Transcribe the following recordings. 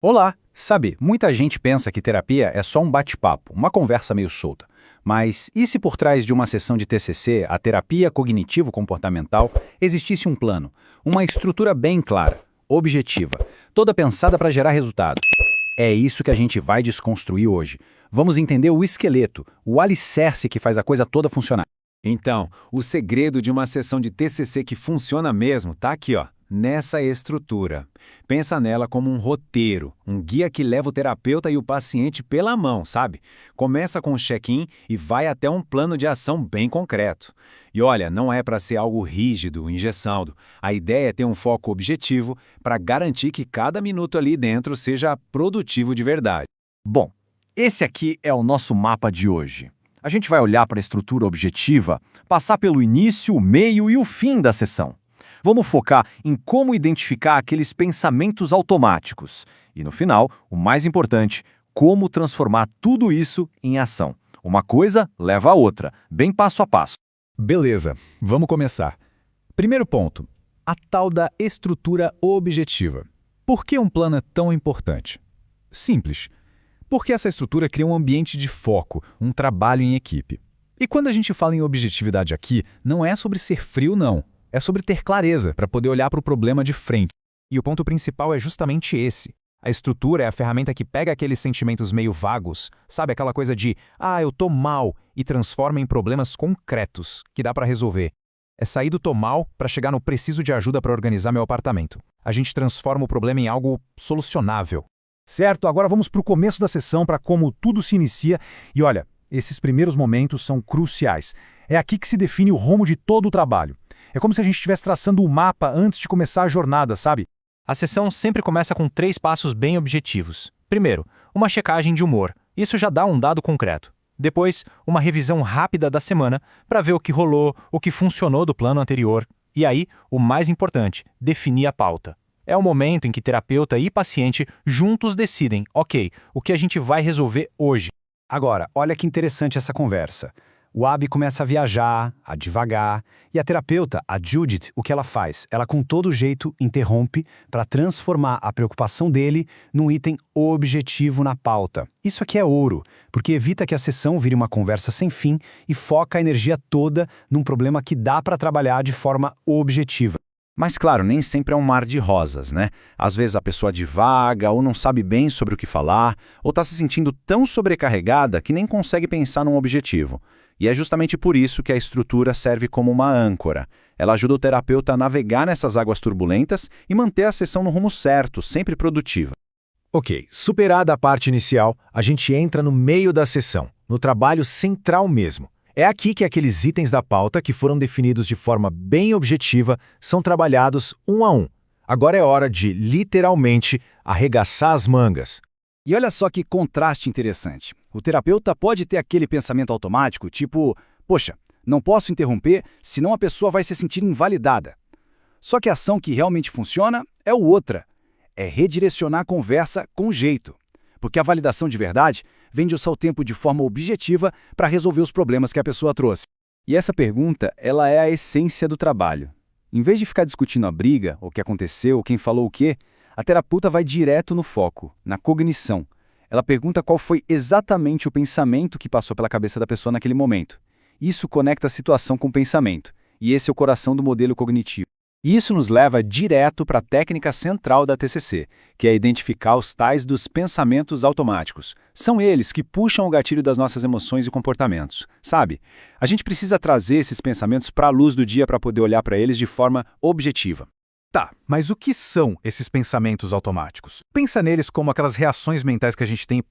Olá! Sabe, muita gente pensa que terapia é só um bate-papo, uma conversa meio solta. Mas e se por trás de uma sessão de TCC, a terapia cognitivo-comportamental, existisse um plano, uma estrutura bem clara, objetiva, toda pensada para gerar resultado? É isso que a gente vai desconstruir hoje. Vamos entender o esqueleto, o alicerce que faz a coisa toda funcionar. Então, o segredo de uma sessão de TCC que funciona mesmo tá aqui, ó, nessa estrutura. Pensa nela como um roteiro, um guia que leva o terapeuta e o paciente pela mão, sabe? Começa com um check-in e vai até um plano de ação bem concreto. E olha, não é para ser algo rígido, engessado. A ideia é ter um foco objetivo para garantir que cada minuto ali dentro seja produtivo de verdade. Bom, esse aqui é o nosso mapa de hoje. A gente vai olhar para a estrutura objetiva, passar pelo início, o meio e o fim da sessão. Vamos focar em como identificar aqueles pensamentos automáticos. E no final, o mais importante, como transformar tudo isso em ação. Uma coisa leva a outra, bem passo a passo. Beleza, vamos começar. Primeiro ponto, a tal da estrutura objetiva. Por que um plano é tão importante? Simples. Porque essa estrutura cria um ambiente de foco, um trabalho em equipe. E quando a gente fala em objetividade aqui, não é sobre ser frio, não. É sobre ter clareza para poder olhar para o problema de frente. E o ponto principal é justamente esse. A estrutura é a ferramenta que pega aqueles sentimentos meio vagos, sabe, aquela coisa de eu tô mal, e transforma em problemas concretos, que dá para resolver. É sair do tô mal para chegar no preciso de ajuda para organizar meu apartamento. A gente transforma o problema em algo solucionável. Certo, agora vamos para o começo da sessão, para como tudo se inicia. E olha, esses primeiros momentos são cruciais. É aqui que se define o rumo de todo o trabalho. É como se a gente estivesse traçando um mapa antes de começar a jornada, sabe? A sessão sempre começa com 3 passos bem objetivos. Primeiro, uma checagem de humor. Isso já dá um dado concreto. Depois, uma revisão rápida da semana para ver o que rolou, o que funcionou do plano anterior. E aí, o mais importante, definir a pauta. É o momento em que terapeuta e paciente juntos decidem, ok, o que a gente vai resolver hoje. Agora, olha que interessante essa conversa. O Abi começa a viajar, a divagar, e a terapeuta, a Judith, o que ela faz? Ela com todo jeito interrompe para transformar a preocupação dele num item objetivo na pauta. Isso aqui é ouro, porque evita que a sessão vire uma conversa sem fim e foca a energia toda num problema que dá para trabalhar de forma objetiva. Mas claro, nem sempre é um mar de rosas, né? Às vezes a pessoa divaga ou não sabe bem sobre o que falar, ou está se sentindo tão sobrecarregada que nem consegue pensar num objetivo. E é justamente por isso que a estrutura serve como uma âncora. Ela ajuda o terapeuta a navegar nessas águas turbulentas e manter a sessão no rumo certo, sempre produtiva. Ok, superada a parte inicial, a gente entra no meio da sessão, no trabalho central mesmo. É aqui que aqueles itens da pauta que foram definidos de forma bem objetiva são trabalhados um a um. Agora é hora de, literalmente, arregaçar as mangas. E olha só que contraste interessante. O terapeuta pode ter aquele pensamento automático, tipo, poxa, não posso interromper, senão a pessoa vai se sentir invalidada. Só que a ação que realmente funciona é outra. É redirecionar a conversa com jeito. Porque a validação de verdade vem de usar o tempo de forma objetiva para resolver os problemas que a pessoa trouxe. E essa pergunta, ela é a essência do trabalho. Em vez de ficar discutindo a briga, o que aconteceu, quem falou o quê, a terapeuta vai direto no foco, na cognição. Ela pergunta qual foi exatamente o pensamento que passou pela cabeça da pessoa naquele momento. Isso conecta a situação com o pensamento, e esse é o coração do modelo cognitivo. E isso nos leva direto para a técnica central da TCC, que é identificar os tais dos pensamentos automáticos. São eles que puxam o gatilho das nossas emoções e comportamentos, sabe? A gente precisa trazer esses pensamentos para a luz do dia para poder olhar para eles de forma objetiva. Tá, mas o que são esses pensamentos automáticos? Pensa neles como aquelas reações mentais que a gente tem,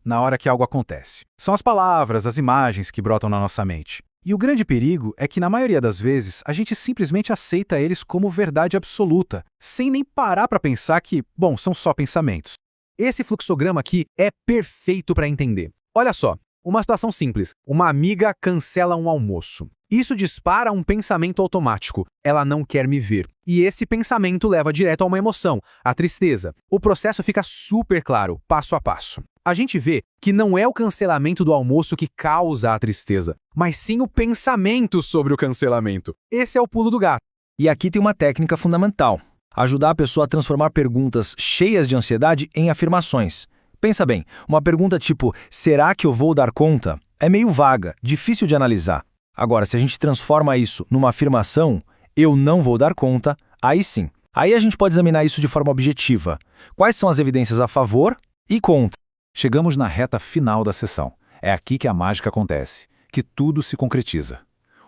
na hora que algo acontece. São as palavras, as imagens que brotam na nossa mente. E o grande perigo é que, na maioria das vezes, a gente simplesmente aceita eles como verdade absoluta, sem nem parar para pensar que, são só pensamentos. Esse fluxograma aqui é perfeito para entender. Olha só, uma situação simples. Uma amiga cancela um almoço. Isso dispara um pensamento automático. Ela não quer me ver. E esse pensamento leva direto a uma emoção, a tristeza. O processo fica super claro, passo a passo. A gente vê que não é o cancelamento do almoço que causa a tristeza, mas sim o pensamento sobre o cancelamento. Esse é o pulo do gato. E aqui tem uma técnica fundamental. Ajudar a pessoa a transformar perguntas cheias de ansiedade em afirmações. Pensa bem, uma pergunta tipo, será que eu vou dar conta? É meio vaga, difícil de analisar. Agora, se a gente transforma isso numa afirmação, eu não vou dar conta, aí sim. Aí a gente pode examinar isso de forma objetiva. Quais são as evidências a favor e contra? Chegamos na reta final da sessão. É aqui que a mágica acontece, que tudo se concretiza.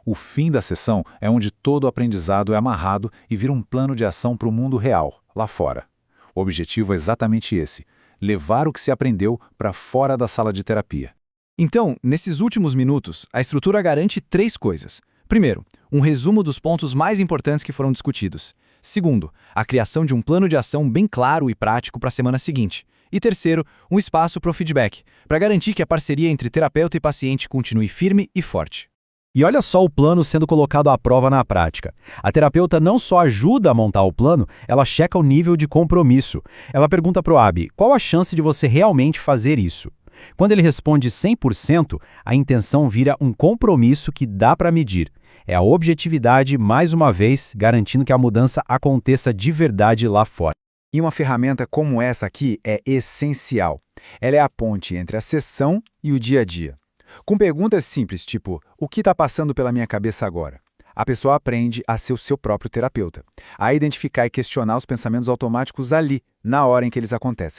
O fim da sessão é onde todo o aprendizado é amarrado e vira um plano de ação para o mundo real, lá fora. O objetivo é exatamente esse: levar o que se aprendeu para fora da sala de terapia. Então, nesses últimos minutos, a estrutura garante 3 coisas. Primeiro, um resumo dos pontos mais importantes que foram discutidos. Segundo, a criação de um plano de ação bem claro e prático para a semana seguinte. E terceiro, um espaço para o feedback, para garantir que a parceria entre terapeuta e paciente continue firme e forte. E olha só o plano sendo colocado à prova na prática. A terapeuta não só ajuda a montar o plano, ela checa o nível de compromisso. Ela pergunta para o AB, qual a chance de você realmente fazer isso? Quando ele responde 100%, a intenção vira um compromisso que dá para medir. É a objetividade, mais uma vez, garantindo que a mudança aconteça de verdade lá fora. E uma ferramenta como essa aqui é essencial. Ela é a ponte entre a sessão e o dia a dia. Com perguntas simples, tipo, o que está passando pela minha cabeça agora? A pessoa aprende a ser o seu próprio terapeuta, a identificar e questionar os pensamentos automáticos ali, na hora em que eles acontecem.